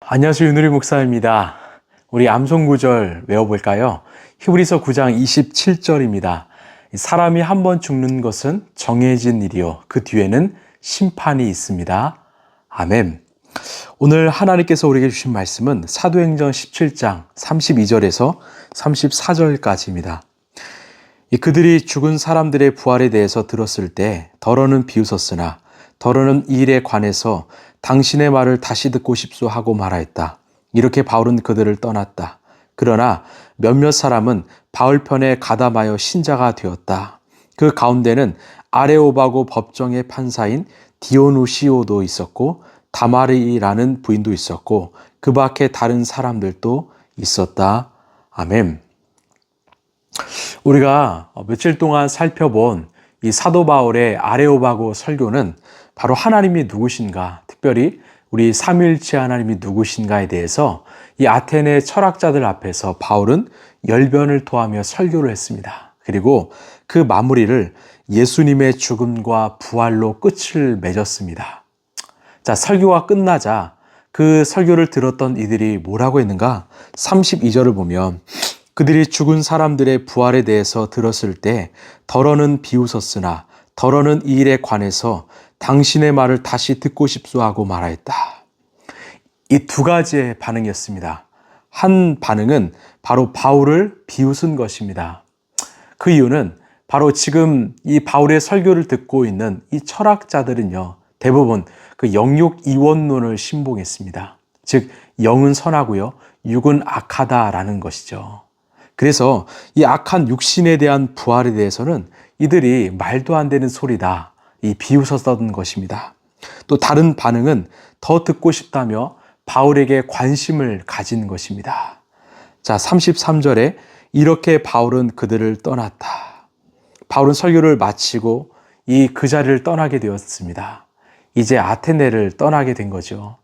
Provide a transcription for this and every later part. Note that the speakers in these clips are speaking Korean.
안녕하세요. 윤우리 목사입니다. 우리 암송 구절 외워볼까요? 히브리서 9장 27절입니다. 사람이 한 번 죽는 것은 정해진 일이요 그 뒤에는 심판이 있습니다. 아멘. 오늘 하나님께서 우리에게 주신 말씀은 사도행전 17장 32절에서 34절까지입니다. 그들이 죽은 사람들의 부활에 대해서 들었을 때 더러는 비웃었으나 더러는 이 일에 관해서 당신의 말을 다시 듣고 싶소 하고 말하였다. 이렇게 바울은 그들을 떠났다. 그러나 몇몇 사람은 바울 편에 가담하여 신자가 되었다. 그 가운데는 아레오바고 법정의 판사인 디오누시오도 있었고 다마리라는 부인도 있었고 그 밖에 다른 사람들도 있었다. 아멘. 우리가 며칠 동안 살펴본 이 사도 바울의 아레오바고 설교는 바로 하나님이 누구신가, 특별히 우리 삼위일체 하나님이 누구신가에 대해서 이 아테네 철학자들 앞에서 바울은 열변을 토하며 설교를 했습니다. 그리고 그 마무리를 예수님의 죽음과 부활로 끝을 맺었습니다. 자, 설교가 끝나자 그 설교를 들었던 이들이 뭐라고 했는가? 32절을 보면 그들이 죽은 사람들의 부활에 대해서 들었을 때 더러는 비웃었으나 더러는 이 일에 관해서 당신의 말을 다시 듣고 싶소 하고 말하였다. 이 두 가지의 반응이었습니다. 한 반응은 바로 바울을 비웃은 것입니다. 그 이유는 바로 지금 이 바울의 설교를 듣고 있는 이 철학자들은요, 대부분 그 영육 이원론을 신봉했습니다. 즉 영은 선하고요, 육은 악하다라는 것이죠. 그래서 이 악한 육신에 대한 부활에 대해서는 이들이 말도 안 되는 소리다, 이 비웃었던 것입니다. 또 다른 반응은 더 듣고 싶다며 바울에게 관심을 가진 것입니다. 자, 33절에 이렇게 바울은 그들을 떠났다. 바울은 설교를 마치고 그 자리를 떠나게 되었습니다. 이제 아테네를 떠나게 된 거죠.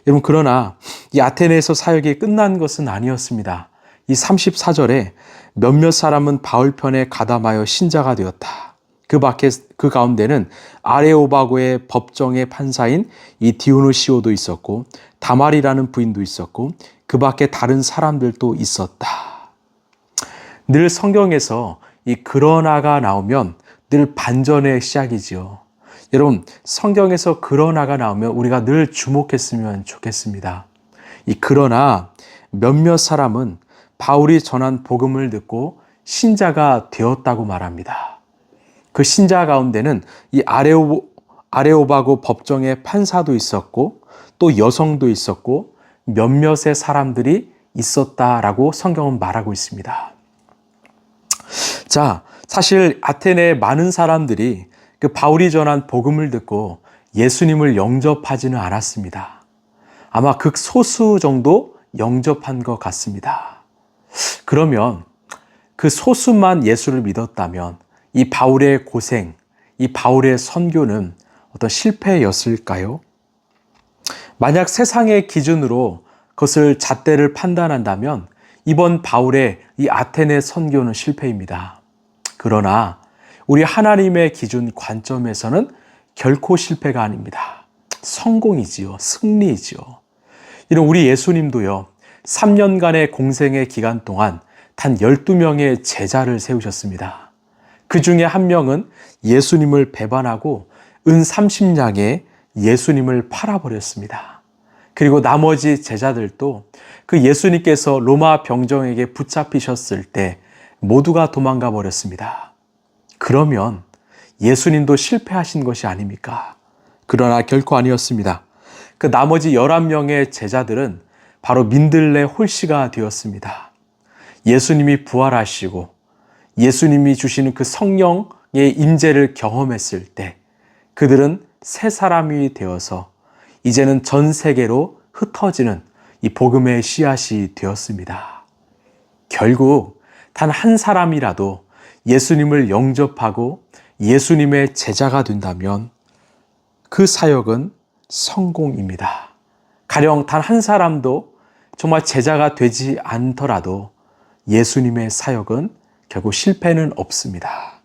여러분, 그러나 이 아테네에서 사역이 끝난 것은 아니었습니다. 이 34절에 몇몇 사람은 바울 편에 가담하여 신자가 되었다. 그 가운데는 아레오바고의 법정의 판사인 이 디오누시오도 있었고 다말이라는 부인도 있었고 그 밖에 다른 사람들도 있었다. 늘 성경에서 이 그러나가 나오면 늘 반전의 시작이지요. 여러분, 성경에서 그러나가 나오면 우리가 늘 주목했으면 좋겠습니다. 이 그러나 몇몇 사람은 바울이 전한 복음을 듣고 신자가 되었다고 말합니다. 그 신자 가운데는 이 아레오바고 법정의 판사도 있었고 또 여성도 있었고 몇몇의 사람들이 있었다라고 성경은 말하고 있습니다. 자, 사실 아테네의 많은 사람들이 그 바울이 전한 복음을 듣고 예수님을 영접하지는 않았습니다. 아마 극소수 정도 영접한 것 같습니다. 그러면 그 소수만 예수를 믿었다면 이 바울의 고생, 이 바울의 선교는 어떤 실패였을까요? 만약 세상의 기준으로 그것을 잣대를 판단한다면 이번 바울의 이 아테네 선교는 실패입니다. 그러나 우리 하나님의 기준 관점에서는 결코 실패가 아닙니다. 성공이지요. 승리이지요. 이런 우리 예수님도요, 3년간의 공생의 기간 동안 단 12명의 제자를 세우셨습니다. 그 중에 한 명은 예수님을 배반하고 은 30냥에 예수님을 팔아버렸습니다. 그리고 나머지 제자들도 그 예수님께서 로마 병정에게 붙잡히셨을 때 모두가 도망가 버렸습니다. 그러면 예수님도 실패하신 것이 아닙니까? 그러나 결코 아니었습니다. 그 나머지 11명의 제자들은 바로 민들레 홀씨가 되었습니다. 예수님이 부활하시고 예수님이 주시는 그 성령의 임재를 경험했을 때 그들은 새 사람이 되어서 이제는 전 세계로 흩어지는 이 복음의 씨앗이 되었습니다. 결국 단 한 사람이라도 예수님을 영접하고 예수님의 제자가 된다면 그 사역은 성공입니다. 가령 단 한 사람도 정말 제자가 되지 않더라도 예수님의 사역은 결국 실패는 없습니다.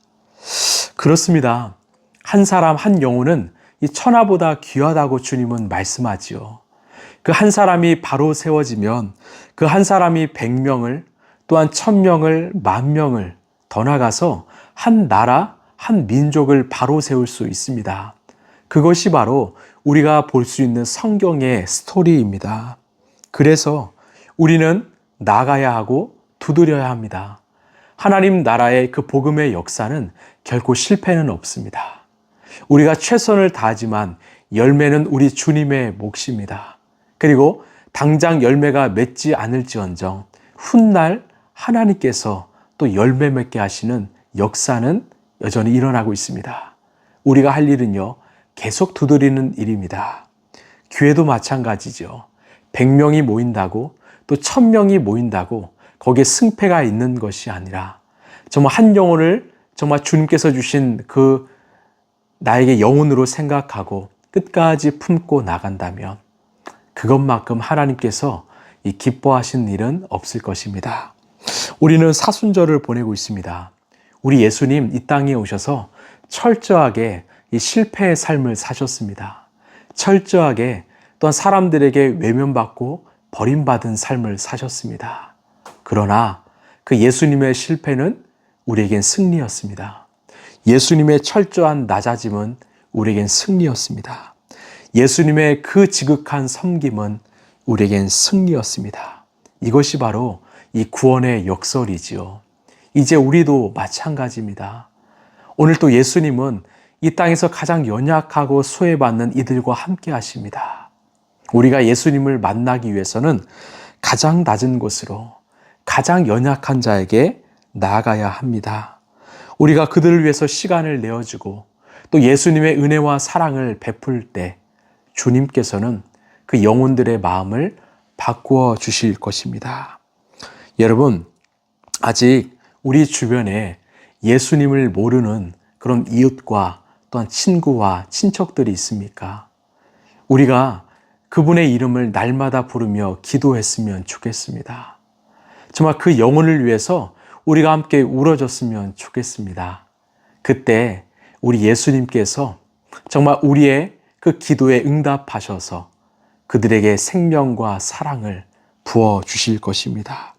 그렇습니다. 한 사람 한 영혼은 이 천하보다 귀하다고 주님은 말씀하지요. 그 한 사람이 바로 세워지면 그 한 사람이 100명을 또한 1000명을 10,000명을 더 나가서 한 나라, 한 민족을 바로 세울 수 있습니다. 그것이 바로 우리가 볼 수 있는 성경의 스토리입니다. 그래서 우리는 나가야 하고 두드려야 합니다. 하나님 나라의 그 복음의 역사는 결코 실패는 없습니다. 우리가 최선을 다하지만 열매는 우리 주님의 몫입니다. 그리고 당장 열매가 맺지 않을지언정 훗날 하나님께서 또 열매 맺게 하시는 역사는 여전히 일어나고 있습니다. 우리가 할 일은요, 계속 두드리는 일입니다. 교회도 마찬가지죠. 100명이 모인다고 또 1000명이 모인다고 거기에 승패가 있는 것이 아니라 정말 한 영혼을 정말 주님께서 주신 그 나에게 영혼으로 생각하고 끝까지 품고 나간다면 그것만큼 하나님께서 이 기뻐하신 일은 없을 것입니다. 우리는 사순절을 보내고 있습니다. 우리 예수님 이 땅에 오셔서 철저하게 이 실패의 삶을 사셨습니다. 철저하게 또한 사람들에게 외면받고 버림받은 삶을 사셨습니다. 그러나 그 예수님의 실패는 우리에겐 승리였습니다. 예수님의 철저한 낮아짐은 우리에겐 승리였습니다. 예수님의 그 지극한 섬김은 우리에겐 승리였습니다. 이것이 바로 이 구원의 역설이지요. 이제 우리도 마찬가지입니다. 오늘 또 예수님은 이 땅에서 가장 연약하고 소외받는 이들과 함께 하십니다. 우리가 예수님을 만나기 위해서는 가장 낮은 곳으로 가장 연약한 자에게 나아가야 합니다. 우리가 그들을 위해서 시간을 내어주고 또 예수님의 은혜와 사랑을 베풀 때 주님께서는 그 영혼들의 마음을 바꾸어 주실 것입니다. 여러분, 아직 우리 주변에 예수님을 모르는 그런 이웃과 또한 친구와 친척들이 있습니까? 우리가 그분의 이름을 날마다 부르며 기도했으면 좋겠습니다. 정말 그 영혼을 위해서 우리가 함께 울어줬으면 좋겠습니다. 그때 우리 예수님께서 정말 우리의 그 기도에 응답하셔서 그들에게 생명과 사랑을 부어주실 것입니다.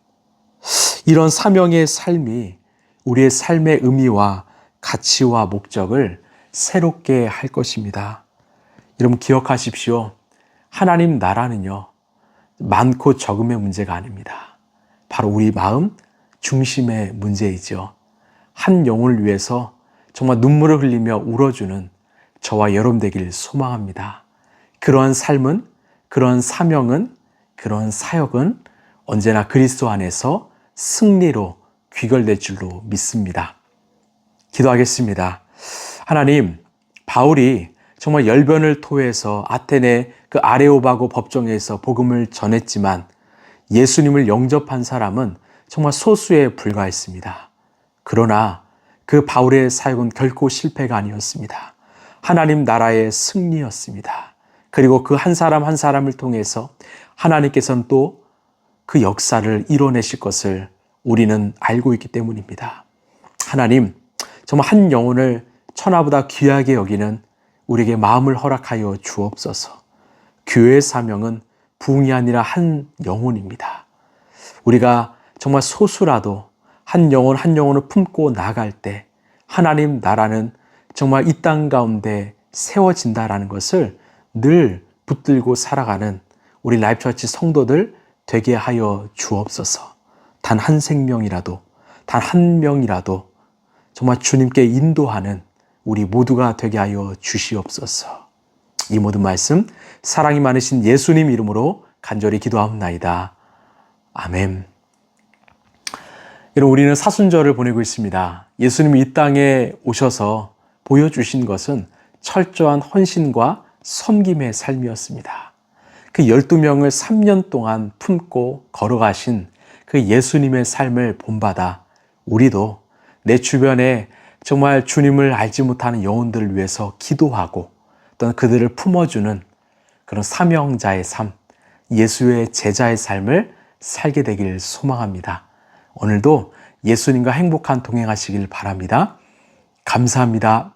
이런 사명의 삶이 우리의 삶의 의미와 가치와 목적을 새롭게 할 것입니다. 여러분 기억하십시오. 하나님 나라는요, 많고 적음의 문제가 아닙니다. 바로 우리 마음 중심의 문제이죠. 한 영혼을 위해서 정말 눈물을 흘리며 울어주는 저와 여러분 되길 소망합니다. 그러한 삶은, 그러한 사명은, 그러한 사역은 언제나 그리스도 안에서 승리로 귀결될 줄로 믿습니다. 기도하겠습니다. 하나님, 바울이 정말 열변을 토해서 아테네 그 아레오바고 법정에서 복음을 전했지만 예수님을 영접한 사람은 정말 소수에 불과했습니다. 그러나 그 바울의 사역은 결코 실패가 아니었습니다. 하나님 나라의 승리였습니다. 그리고 그 한 사람 한 사람을 통해서 하나님께서는 또 그 역사를 이뤄내실 것을 우리는 알고 있기 때문입니다. 하나님, 정말 한 영혼을 천하보다 귀하게 여기는 우리에게 마음을 허락하여 주옵소서. 교회의 사명은 부흥이 아니라 한 영혼입니다. 우리가 정말 소수라도 한 영혼 한 영혼을 품고 나갈 때 하나님 나라는 정말 이 땅 가운데 세워진다라는 것을 늘 붙들고 살아가는 우리 라이프처치 성도들 되게 하여 주옵소서. 단 한 생명이라도, 단 한 명이라도 정말 주님께 인도하는 우리 모두가 되게 하여 주시옵소서. 이 모든 말씀 사랑이 많으신 예수님 이름으로 간절히 기도하옵나이다. 아멘. 여러분, 우리는 사순절을 보내고 있습니다. 예수님이 이 땅에 오셔서 보여주신 것은 철저한 헌신과 섬김의 삶이었습니다. 그 12명을 3년 동안 품고 걸어가신 그 예수님의 삶을 본받아 우리도 내 주변에 정말 주님을 알지 못하는 영혼들을 위해서 기도하고 또는 그들을 품어주는 그런 사명자의 삶, 예수의 제자의 삶을 살게 되길 소망합니다. 오늘도 예수님과 행복한 동행하시길 바랍니다. 감사합니다.